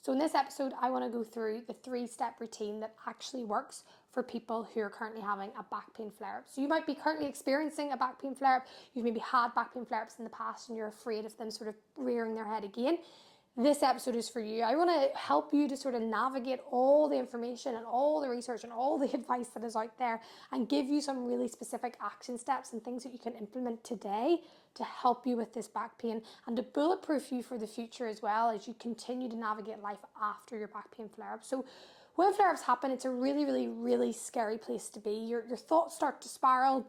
So in this episode, I want to go through the 3-step routine that actually works for people who are currently having a back pain flare-up. So you might be currently experiencing a back pain flare-up. You've maybe had back pain flare-ups in the past and you're afraid of them sort of rearing their head again. This episode is for you. I want to help you to sort of navigate all the information and all the research and all the advice that is out there and give you some really specific action steps and things that you can implement today to help you with this back pain and to bulletproof you for the future as well as you continue to navigate life after your back pain flare-up. So when flare-ups happen, it's a really, really, really scary place to be. Your thoughts start to spiral.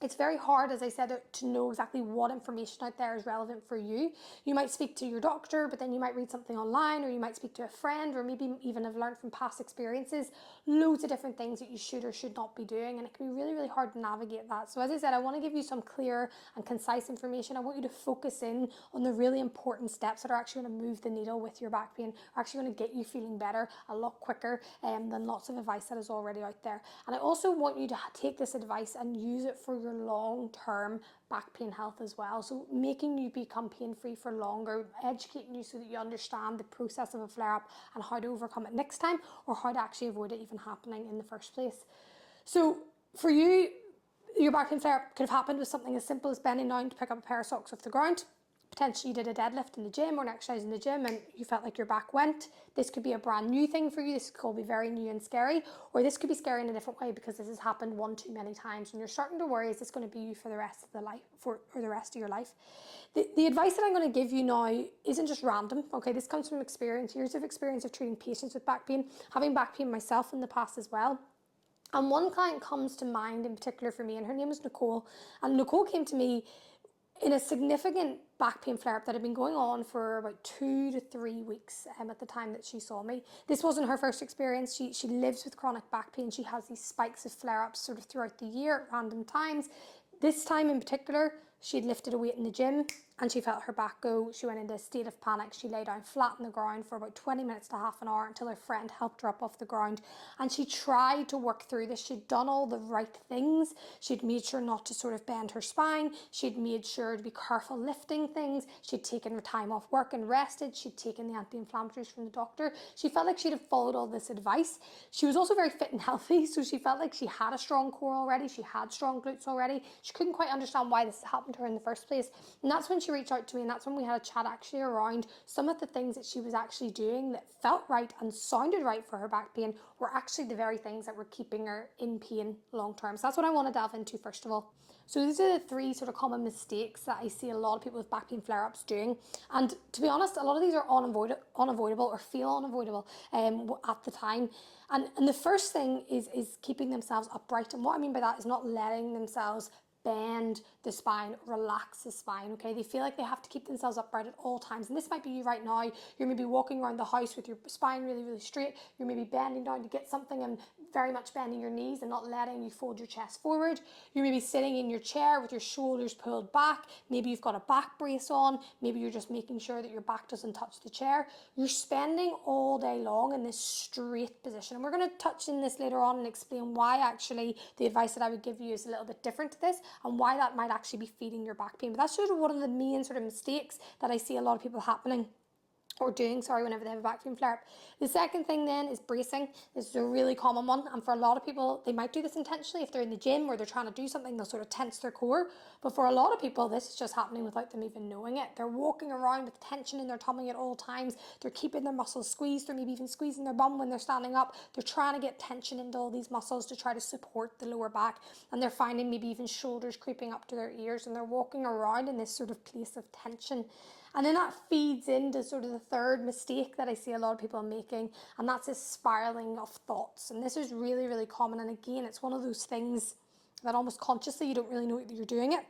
It's very hard, as I said, to know exactly what information out there is relevant for you. You might speak to your doctor, but then you might read something online, or you might speak to a friend, or maybe even have learned from past experiences, loads of different things that you should or should not be doing, and it can be really, really hard to navigate that. So as I said, I want to give you some clear and concise information. I want you to focus in on the really important steps that are actually going to move the needle with your back pain, are actually going to get you feeling better a lot quicker than lots of advice that is already out there. And I also want you to take this advice and use it for your long-term back pain health as well. So making you become pain-free for longer, educating you so that you understand the process of a flare-up and how to overcome it next time, or how to actually avoid it even happening in the first place. So for you, your back pain flare-up could have happened with something as simple as bending down to pick up a pair of socks off the ground. Potentially you did a deadlift in the gym or an exercise in the gym and you felt like your back went. This could be a brand new thing for you. This could be very new and scary, or this could be scary in a different way because this has happened one too many times and you're starting to worry, is this going to be you for the rest of the life, or the rest of your life? The advice that I'm going to give you now isn't just random. Okay, this comes from experience, years of experience of treating patients with back pain, having back pain myself in the past as well. And one client comes to mind in particular for me, and her name is Nicole. And Nicole came to me in a significant back pain flare-up that had been going on for about 2 to 3 weeks at the time that she saw me. This wasn't her first experience. She lives with chronic back pain. She has these spikes of flare-ups sort of throughout the year at random times. This time in particular, she had lifted a weight in the gym and she felt her back go. She went into a state of panic. She lay down flat on the ground for about 20 minutes to half an hour until her friend helped her up off the ground. And she tried to work through this. She'd done all the right things. She'd made sure not to sort of bend her spine. She'd made sure to be careful lifting things. She'd taken her time off work and rested. She'd taken the anti-inflammatories from the doctor. She felt like she'd have followed all this advice. She was also very fit and healthy, so she felt like she had a strong core already. She had strong glutes already. She couldn't quite understand why this happened to her in the first place. And that's when she reached out to me, and that's when we had a chat actually around some of the things that she was actually doing that felt right and sounded right for her back pain were actually the very things that were keeping her in pain long term. So that's what I want to delve into first of all. So these are the 3 sort of common mistakes that I see a lot of people with back pain flare-ups doing. And to be honest, a lot of these are unavoidable or feel unavoidable at the time. And the first thing is keeping themselves upright. And what I mean by that is not letting themselves bend the spine, relax the spine, okay? They feel like they have to keep themselves upright at all times. And this might be you right now. You're maybe walking around the house with your spine really, really straight. You're maybe bending down to get something and very much bending your knees and not letting you fold your chest forward. You're maybe sitting in your chair with your shoulders pulled back. Maybe you've got a back brace on. Maybe you're just making sure that your back doesn't touch the chair. You're spending all day long in this straight position. And we're going to touch in this later on and explain why actually the advice that I would give you is a little bit different to this, and why that might actually be feeding your back pain. But that's sort of one of the main sort of mistakes that I see a lot of people happening or doing, whenever they have a back pain flare-up. The second thing then is bracing. This is a really common one, and for a lot of people, they might do this intentionally. If they're in the gym or they're trying to do something, they'll sort of tense their core. But for a lot of people, this is just happening without them even knowing it. They're walking around with tension in their tummy at all times. They're keeping their muscles squeezed. They're maybe even squeezing their bum when they're standing up. They're trying to get tension into all these muscles to try to support the lower back. And they're finding maybe even shoulders creeping up to their ears, and they're walking around in this sort of place of tension. And then that feeds into sort of the third mistake that I see a lot of people making, and that's this spiraling of thoughts. And this is really, really common. And again, it's one of those things that almost consciously you don't really know that you're doing it.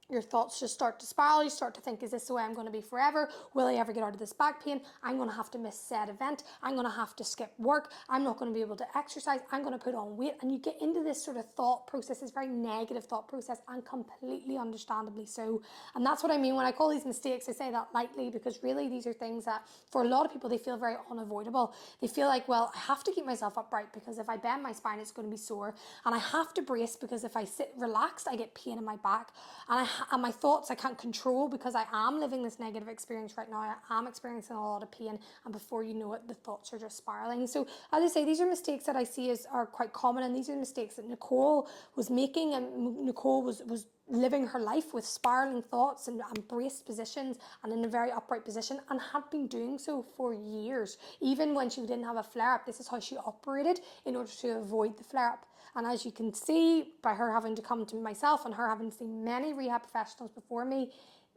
Your thoughts just start to spiral. You start to think, is this the way I'm going to be forever? Will I ever get out of this back pain? I'm going to have to miss said event. I'm going to have to skip work. I'm not going to be able to exercise. I'm going to put on weight. And you get into this sort of thought process, this very negative thought process, and completely understandably so. And that's what I mean when I call these mistakes. I say that lightly because really these are things that for a lot of people, they feel very unavoidable. They feel like, well, I have to keep myself upright because if I bend my spine, it's going to be sore. And I have to brace because if I sit relaxed, I get pain in my back. And I and my thoughts I can't control because I am living this negative experience right now. I am experiencing a lot of pain, and before you know it, the thoughts are just spiraling. So as I say, these are mistakes that I see are quite common, and these are mistakes that Nicole was making, and Nicole was living her life with spiraling thoughts and braced positions and in a very upright position, and had been doing so for years. Even when she didn't have a flare-up, this is how she operated in order to avoid the flare-up. And as you can see, by her having to come to myself and her having seen many rehab professionals before me,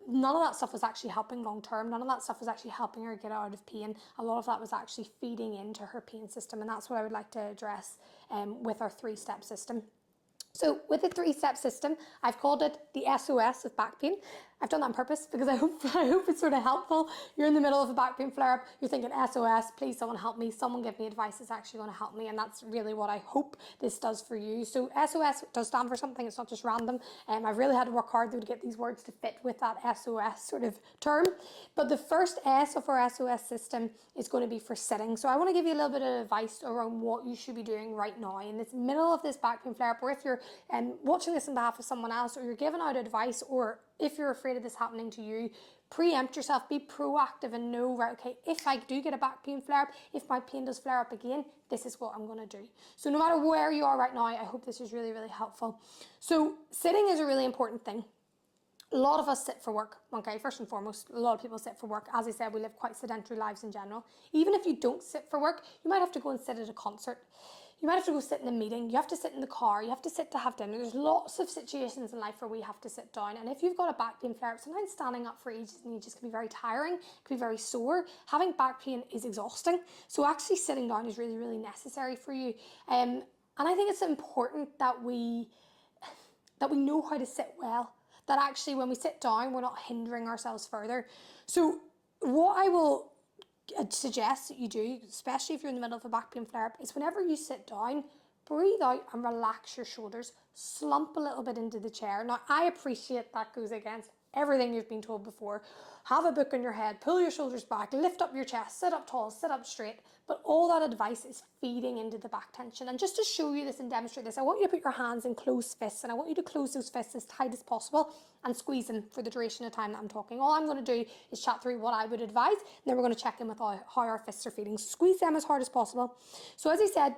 none of that stuff was actually helping long term. None of that stuff was actually helping her get out of pain. A lot of that was actually feeding into her pain system, and that's what I would like to address with our 3-step system. So with the 3-step system, I've called it the SOS of back pain. I've done that on purpose because I hope it's sort of helpful. You're in the middle of a back pain flare-up, you're thinking SOS, please someone help me, someone give me advice that's actually going to help me, and that's really what I hope this does for you. So SOS does stand for something, it's not just random. I've really had to work hard though to get these words to fit with that SOS sort of term. But the first S of our SOS system is going to be for sitting. So I want to give you a little bit of advice around what you should be doing right now in this middle of this back pain flare-up, or if you're watching this on behalf of someone else, or you're giving out advice, or if you're afraid of this happening to you, preempt yourself, be proactive and know, right, okay, if I do get a back pain flare up, if my pain does flare up again, this is what I'm going to do. So no matter where you are right now, I hope this is really, really helpful. So sitting is a really important thing. A lot of us sit for work, okay, first and foremost, a lot of people sit for work. As I said, we live quite sedentary lives in general. Even if you don't sit for work, you might have to go and sit at a concert. You might have to go sit in a meeting, you have to sit in the car, you have to sit to have dinner. There's lots of situations in life where we have to sit down. And if you've got a back pain flare-up, sometimes standing up for ages and ages can be very tiring, can be very sore. Having back pain is exhausting. So actually sitting down is really, really necessary for you. And I think it's important that we know how to sit well. That actually when we sit down, we're not hindering ourselves further. So what I will suggest that you do, especially if you're in the middle of a back pain flare-up, is whenever you sit down, breathe out and relax your shoulders. Slump a little bit into the chair. Now, I appreciate that goes against everything you've been told before. Have a book in your head, pull your shoulders back, lift up your chest, sit up tall, sit up straight. But all that advice is feeding into the back tension. And just to show you this and demonstrate this, I want you to put your hands in closed fists, and I want you to close those fists as tight as possible and squeeze them for the duration of time that I'm talking. All I'm going to do is chat through what I would advise, and then we're going to check in with how our fists are feeling. Squeeze them as hard as possible. So as I said,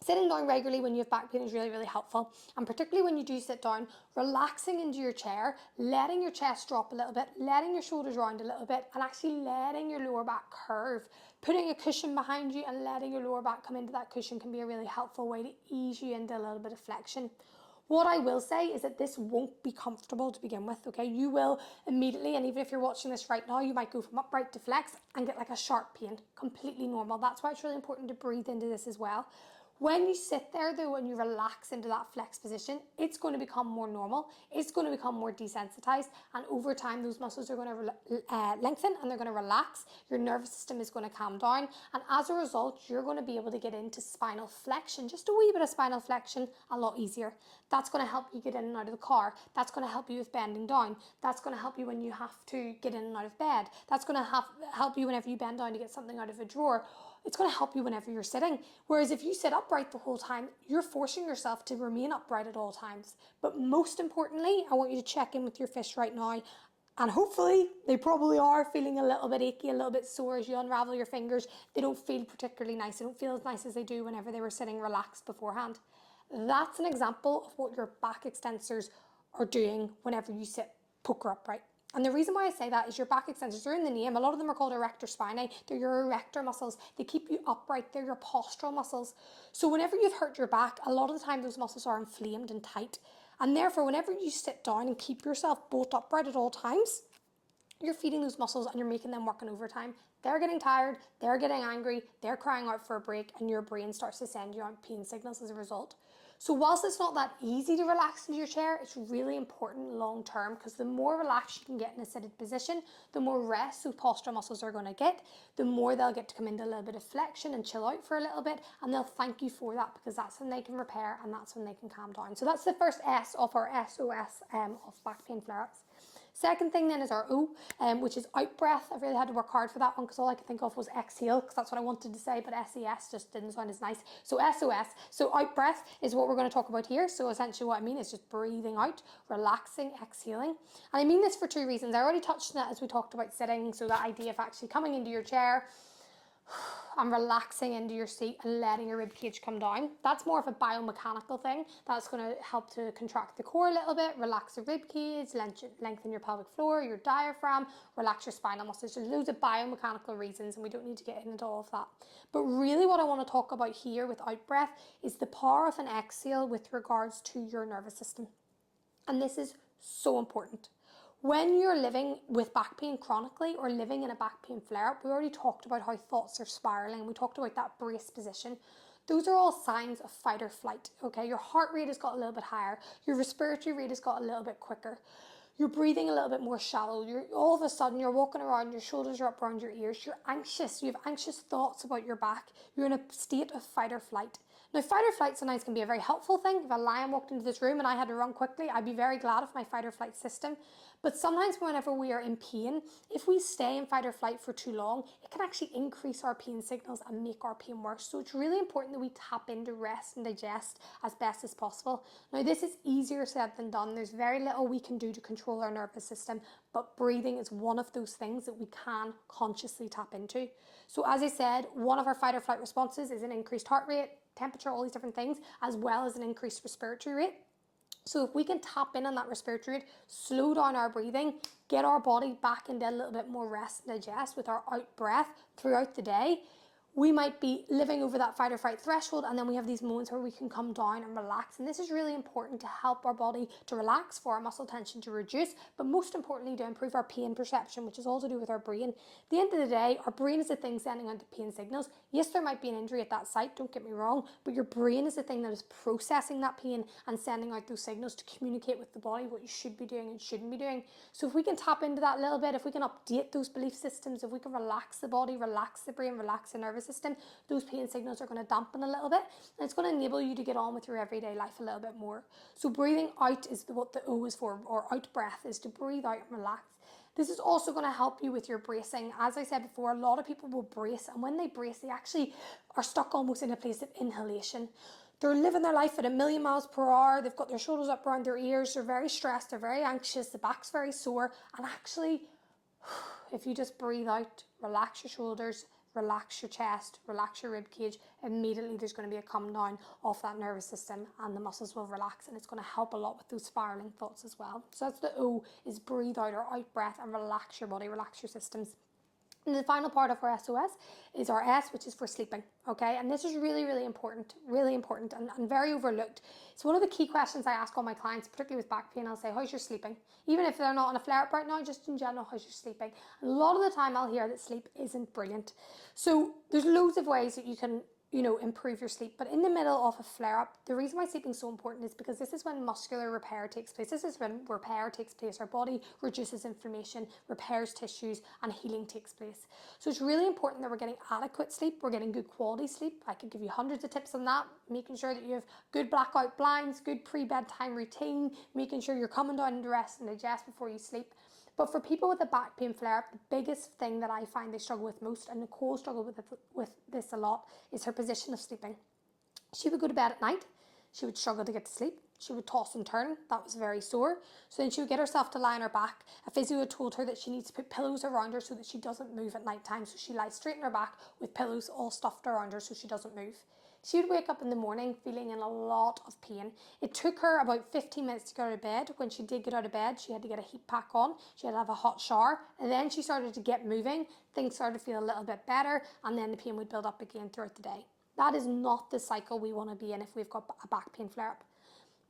sitting down regularly when you have back pain is really, really helpful. And particularly when you do sit down, relaxing into your chair, letting your chest drop a little bit, letting your shoulders round a little bit, and actually letting your lower back curve. Putting a cushion behind you and letting your lower back come into that cushion can be a really helpful way to ease you into a little bit of flexion. What I will say is that this won't be comfortable to begin with, okay? You will immediately, and even if you're watching this right now, you might go from upright to flex and get like a sharp pain. Completely normal. That's why it's really important to breathe into this as well. When you sit there though, when you relax into that flex position, it's going to become more normal. It's going to become more desensitized, and over time those muscles are going to lengthen and they're going to relax. Your nervous system is going to calm down, and as a result you're going to be able to get into spinal flexion, just a wee bit of spinal flexion, a lot easier. That's going to help you get in and out of the car. That's going to help you with bending down. That's going to help you when you have to get in and out of bed. That's going to help you whenever you bend down to get something out of a drawer. It's going to help you whenever you're sitting. Whereas if you sit upright the whole time, you're forcing yourself to remain upright at all times. But most importantly, I want you to check in with your fists right now. And hopefully, they probably are feeling a little bit achy, a little bit sore as you unravel your fingers. They don't feel particularly nice. They don't feel as nice as they do whenever they were sitting relaxed beforehand. That's an example of what your back extensors are doing whenever you sit poker upright. And the reason why I say that is your back extensors are in the name. A lot of them are called erector spinae. They're your erector muscles. They keep you upright. They're your postural muscles. So whenever you've hurt your back, a lot of the time those muscles are inflamed and tight. And therefore, whenever you sit down and keep yourself bolt upright at all times, you're feeding those muscles and you're making them working overtime. They're getting tired, they're getting angry, they're crying out for a break, and your brain starts to send you out pain signals as a result. So whilst it's not that easy to relax into your chair, it's really important long term, because the more relaxed you can get in a seated position, the more rest those postural muscles are going to get, the more they'll get to come into a little bit of flexion and chill out for a little bit, and they'll thank you for that, because that's when they can repair and that's when they can calm down. So that's the first S of our SOS of back pain flare-ups. Second thing then is our O, which is out breath. I really had to work hard for that one because all I could think of was exhale, because that's what I wanted to say, but SES just didn't sound as nice. So SOS, so out breath is what we're going to talk about here. So essentially what I mean is just breathing out, relaxing, exhaling. And I mean this for two reasons. I already touched on it as we talked about sitting, so that idea of actually coming into your chair and relaxing into your seat and letting your rib cage come down. That's more of a biomechanical thing. That's going to help to contract the core a little bit, relax the rib cage, lengthen your pelvic floor, your diaphragm, relax your spinal muscles. There's loads of biomechanical reasons, and we don't need to get into all of that. But really what I want to talk about here with out breath is the power of an exhale with regards to your nervous system. And this is so important. When you're living with back pain chronically or living in a back pain flare-up, we already talked about how thoughts are spiraling. We talked about that brace position. Those are all signs of fight or flight, okay? Your heart rate has got a little bit higher. Your respiratory rate has got a little bit quicker. You're breathing a little bit more shallow. All of a sudden, you're walking around, your shoulders are up around your ears. You're anxious. You have anxious thoughts about your back. You're in a state of fight or flight. Now, fight or flight sometimes can be a very helpful thing. If a lion walked into this room and I had to run quickly, I'd be very glad of my fight or flight system. But sometimes whenever we are in pain, if we stay in fight or flight for too long, it can actually increase our pain signals and make our pain worse. So it's really important that we tap into rest and digest as best as possible. Now, this is easier said than done. There's very little we can do to control our nervous system, but breathing is one of those things that we can consciously tap into. So as I said, one of our fight or flight responses is an increased heart rate, temperature, all these different things, as well as an increased respiratory rate. So if we can tap in on that respiratory rate, slow down our breathing, get our body back into a little bit more rest and digest with our out breath throughout the day, we might be living over that fight or flight threshold, and then we have these moments where we can come down and relax. And this is really important to help our body to relax, for our muscle tension to reduce, but most importantly to improve our pain perception, which is all to do with our brain. At the end of the day, our brain is the thing sending out the pain signals. Yes, there might be an injury at that site, don't get me wrong, but your brain is the thing that is processing that pain and sending out those signals to communicate with the body what you should be doing and shouldn't be doing. So if we can tap into that a little bit, if we can update those belief systems, if we can relax the body, relax the brain, relax the nervous system, those pain signals are going to dampen a little bit, and it's going to enable you to get on with your everyday life a little bit more. So breathing out is what the O is for, or out breath is to breathe out and relax. This is also going to help you with your bracing. As I said before, a lot of people will brace, and when they brace, they actually are stuck almost in a place of inhalation. They're living their life at 1,000,000 miles per hour. They've got their shoulders up around their ears. They're very stressed. They're very anxious. The back's very sore. And actually, if you just breathe out, relax your shoulders, relax your chest, relax your rib cage, immediately there's going to be a come down of that nervous system, and the muscles will relax, and it's going to help a lot with those spiraling thoughts as well. So that's the O, is breathe out or out breath and relax your body, relax your systems. And the final part of our SOS is our S, which is for sleeping, okay? And this is really, really important and very overlooked. It's one of the key questions I ask all my clients, particularly with back pain. I'll say, how's your sleeping? Even if they're not on a flare-up right now, just in general, how's your sleeping? And a lot of the time I'll hear that sleep isn't brilliant. So there's loads of ways that you can improve your sleep. But in the middle of a flare-up, the reason why sleeping is so important is because this is when muscular repair takes place. This is when repair takes place. Our body reduces inflammation, repairs tissues, and healing takes place. So it's really important that we're getting adequate sleep. We're getting good quality sleep. I could give you hundreds of tips on that. Making sure that you have good blackout blinds, good pre-bedtime routine, making sure you're coming down to rest and digest before you sleep. But for people with a back pain flare-up, the biggest thing that I find they struggle with most, and Nicole struggled with this a lot, is her position of sleeping. She would go to bed at night. She would struggle to get to sleep. She would toss and turn. That was very sore. So then she would get herself to lie on her back. A physio had told her that she needs to put pillows around her so that she doesn't move at night time. So she lies straight on her back with pillows all stuffed around her so she doesn't move. She would wake up in the morning feeling in a lot of pain. It took her about 15 minutes to get out of bed. When she did get out of bed, she had to get a heat pack on. She had to have a hot shower. And then she started to get moving. Things started to feel a little bit better. And then the pain would build up again throughout the day. That is not the cycle we want to be in if we've got a back pain flare-up.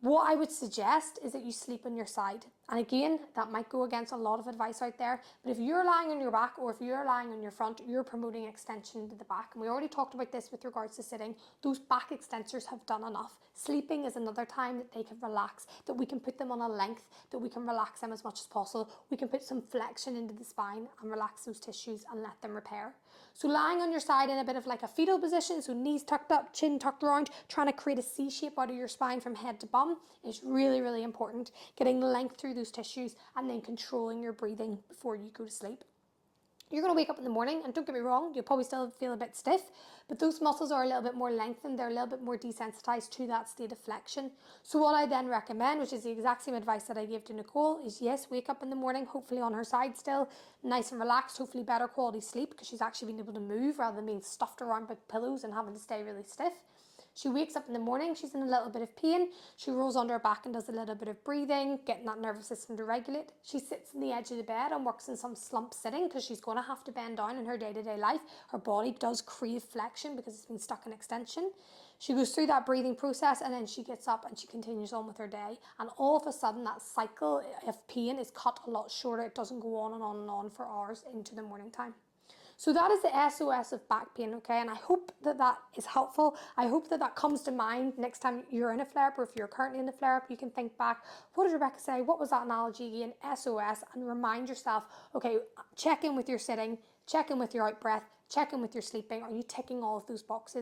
What I would suggest is that you sleep on your side. And again, that might go against a lot of advice out there, but if you're lying on your back or if you're lying on your front, you're promoting extension to the back. And we already talked about this with regards to sitting. Those back extensors have done enough. Sleeping is another time that they can relax, that we can put them on a length, that we can relax them as much as possible. We can put some flexion into the spine and relax those tissues and let them repair. So lying on your side in a bit of like a fetal position, so knees tucked up, chin tucked around, trying to create a C shape out of your spine from head to bum is really, really important. Getting length through those tissues and then controlling your breathing before you go to sleep. You're going to wake up in the morning, and don't get me wrong, you'll probably still feel a bit stiff, but those muscles are a little bit more lengthened, they're a little bit more desensitized to that state of flexion. So what I then recommend, which is the exact same advice that I gave to Nicole, is yes, wake up in the morning, hopefully on her side still, nice and relaxed, hopefully better quality sleep, because she's actually been able to move rather than being stuffed around by pillows and having to stay really stiff. She wakes up in the morning, she's in a little bit of pain, she rolls onto her back and does a little bit of breathing, getting that nervous system to regulate. She sits on the edge of the bed and works in some slump sitting because she's going to have to bend down in her day-to-day life. Her body does crave flexion because it's been stuck in extension. She goes through that breathing process and then she gets up and she continues on with her day. And all of a sudden that cycle of pain is cut a lot shorter. It doesn't go on and on and on for hours into the morning time. So that is the SOS of back pain, okay? And I hope that that is helpful. I hope that that comes to mind next time you're in a flare-up, or if you're currently in a flare-up, you can think back, what did Rebecca say? What was that analogy again? SOS, and remind yourself, okay, check in with your sitting, check in with your out breath, check in with your sleeping. Are you ticking all of those boxes?